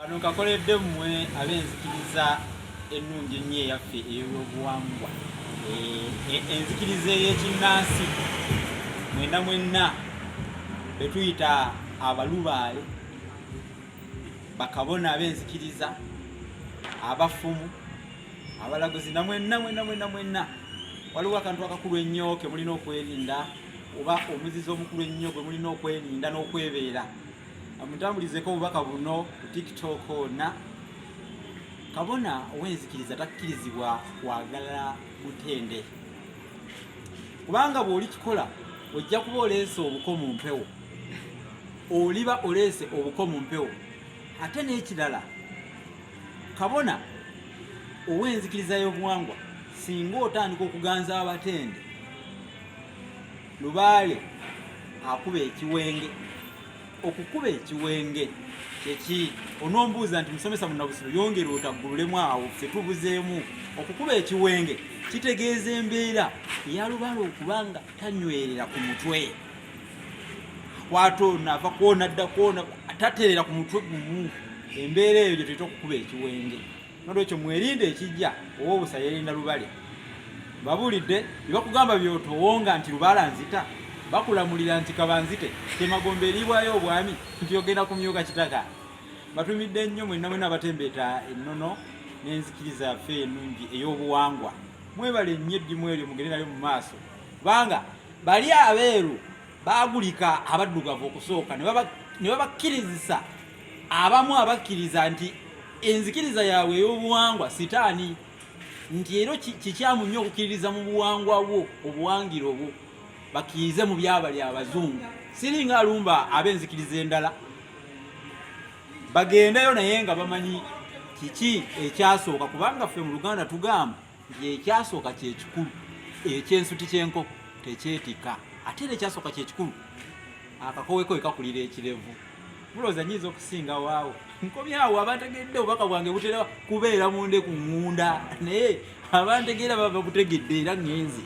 Kano kakoledde mmwe ab'enzikiriza ennungi ennyo eyaffe ey'obuwangwa, enzikiriza ey'ekinnansi mwenna be tuyita abalubaale, bakabona ab'enzikiriza, abafumu, abalaguzi na mwenna. Waliwo akantu akakulu ennyo ke mulina okwerinda, oba omuzizo omukulu ennyo gwe mulina okwerinda n'okwebeera. Mutambulizeko obubaka buno ku TikTok na kabona ow'enzikiriza takkirizibwa kwagala butende, kubanga bw'oli kikola ojja kuba oleese obuko mu mpewo, oliba oleese obuko mu mpewo. Ate n'ekirala, kabona ow'enzikiriza y'obuwangwa singa otandika okuganza abatende, lubaale akuba ekiwenge. Okukuba ekiwenge kyeki onombuuza nti musomesa Munnabusiro yongera otaggululemu awo ffe tubuzeemu. Okukuba ekiwenge kitegeeza embeera eya lubaale okubanga tanywerera ku mutwe, akwata ono ava kwona adda kwona tateerera ku mutwe gumu. Embeera eyo gye tuyita okukuba ekiwenge. Nolwekyo mwerinde ekijja oba obusa yeerinda lubale. Babuulidde bye bakugamba by'otowonga nti lubaala nzita, bakulamulira nti kabanzite temagombe eribwayo obwami nti ogenda kumyuka kitaka. Batumidde nnyo mwenna abatembeeta ennono n'enzikiriza yaffe ennungi ey'obuwangwa. Mwebale nnyo eddimu eryo mugende nayo mu maaso, kubanga bali abeeru baagulika abaddugavu okusooka ne babakkirizisa abamu abakkiriza nti enzikiriza yaabwe ey'obuwangwa sitaani, nti era kikyamu nnyo okukkiririza mu buwangwa bwo, obuwangiro bwo, bakkirize mu byabali abazungu. Siringa alumba ab'enzikiriza endala bagendeyo naye nga bamanyi kiki ekyasooka, kubanga ffe mu Luganda tugamba nti ekyasooka kyekikulu, ekyensuti ky'enkoko tekyetika. Ate era ekyasooka kyekikulu, akakoweko we kakulira ekirevu. Mulowooza nnyinza okusinga waawo? Nkomyawo abantegedde obubaka bwange butera kubeera munde ku ŋŋunda, naye abantegeera baba butegedde era ngenze.